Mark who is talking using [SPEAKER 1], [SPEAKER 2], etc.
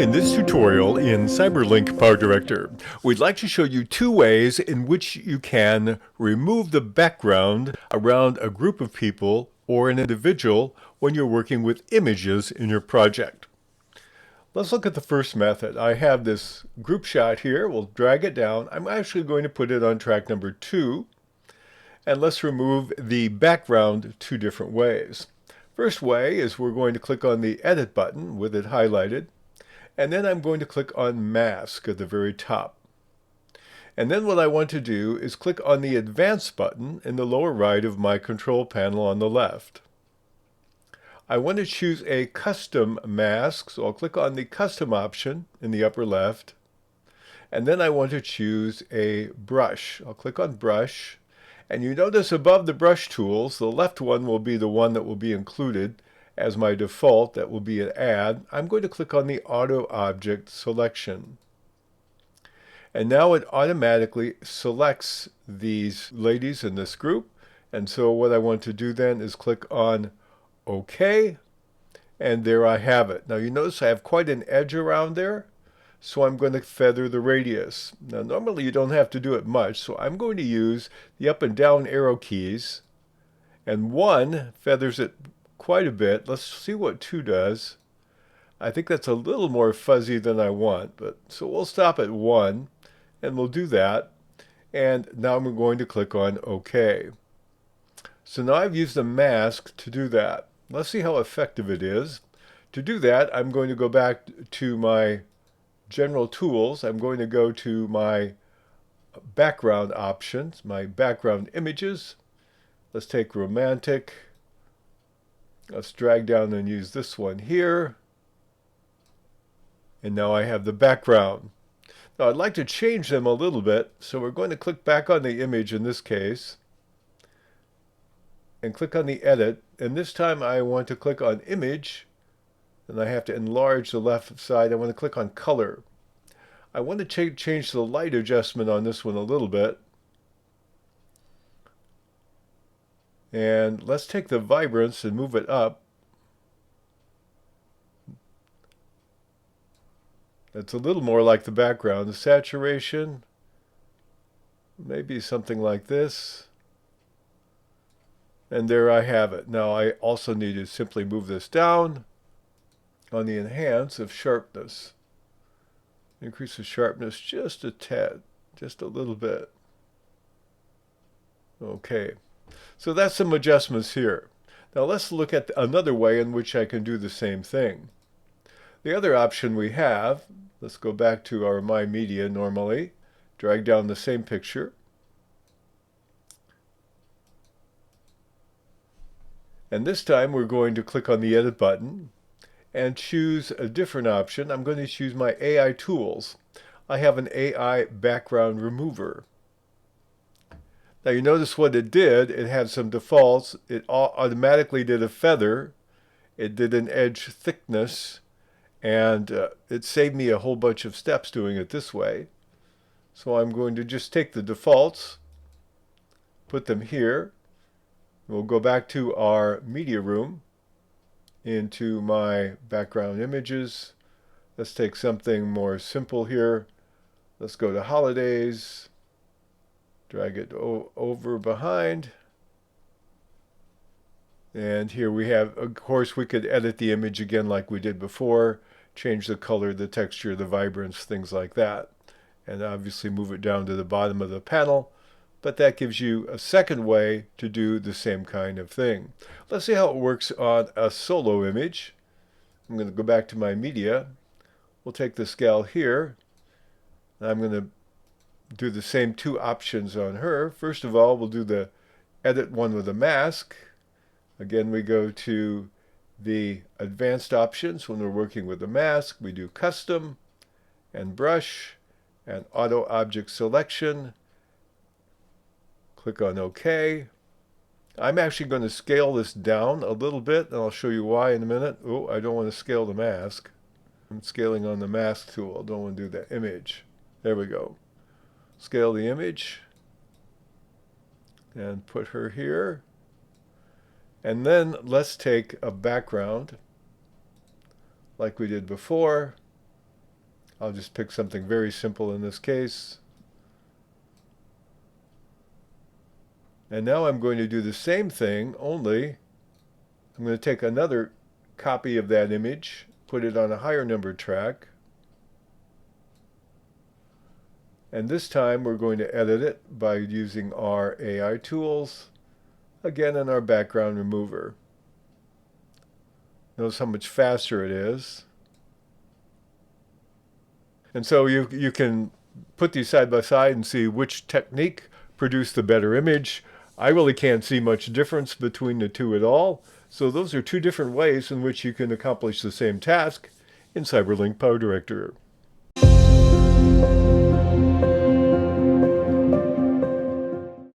[SPEAKER 1] In this tutorial in CyberLink PowerDirector, we'd like to show you two ways in which you can remove the background around a group of people or an individual when you're working with images in your project. Let's look at the first method. I have this group shot here. We'll drag it down. I'm actually going to put it on track number 2. And let's remove the background two different ways. First way is we're going to click on the Edit button with it highlighted. And then I'm going to click on Mask at the very top. And then what I want to do is click on the Advanced button in the lower right of my control panel on the left. I want to choose a custom mask, so I'll click on the Custom option in the upper left. And then I want to choose a brush. I'll click on Brush. And you notice above the brush tools, the left one will be the one that will be included as my default. That will be an add. I'm going to click on the Auto Object selection. And now it automatically selects these ladies in this group. And so what I want to do then is click on OK. And there I have it. Now you notice I have quite an edge around there. So I'm going to feather the radius. Now normally you don't have to do it much, so I'm going to use the up and down arrow keys. And 1 feathers it quite a bit. Let's see what 2 does. I think that's a little more fuzzy than I want, but so we'll stop at 1 and we'll do that. And now I'm going to click on OK. So now I've used the mask to do that. Let's see how effective it is. To do that, I'm going to go back to my General Tools. I'm going to go to my background options, my background images. Let's take romantic. Let's drag down and use this one here. And now I have the background. Now I'd like to change them a little bit, so we're going to click back on the image in this case and click on the edit. And this time I want to click on image. And I have to enlarge the left side. I want to click on color. I want to change the light adjustment on this one a little bit. And let's take the vibrance and move it up. It's a little more like the background. The saturation, maybe something like this. And there I have it. Now I also need to simply move this down on the enhance of sharpness. Increase the sharpness just a tad, just a little bit. Okay, so that's some adjustments here. Now let's look at another way in which I can do the same thing. The other option we have, let's go back to our My Media normally, drag down the same picture. And this time we're going to click on the Edit button and choose a different option. I'm going to choose my AI tools. I have an AI background remover. Now you notice what it did. It had some defaults. It automatically did a feather. It did an edge thickness. And it saved me a whole bunch of steps doing it this way. So I'm going to just take the defaults, put them here. We'll go back to our media room, into my background images. Let's take something more simple here. Let's go to holidays, drag it over behind. And here we have, of course, we could edit the image again like we did before, change the color, the texture, the vibrance, things like that. And obviously move it down to the bottom of the panel. But that gives you a second way to do the same kind of thing. Let's see how it works on a solo image. I'm going to go back to my media. We'll take this gal here. I'm going to do the same 2 options on her. First of all, we'll do the edit one with a mask. Again, we go to the advanced options when we're working with a mask. We do custom and brush and auto object selection. Click on OK. I'm actually going to scale this down a little bit, and I'll show you why in a minute. Oh, I don't want to scale the mask. I'm scaling on the mask tool. I don't want to do that image. There we go. Scale the image and put her here. And then let's take a background like we did before. I'll just pick something very simple in this case. And now I'm going to do the same thing, only I'm going to take another copy of that image, put it on a higher numbered track, and this time we're going to edit it by using our AI tools, again in our background remover. Notice how much faster it is. And so you can put these side by side and see which technique produced the better image. I really can't see much difference between the two at all. So those are two different ways in which you can accomplish the same task in CyberLink PowerDirector.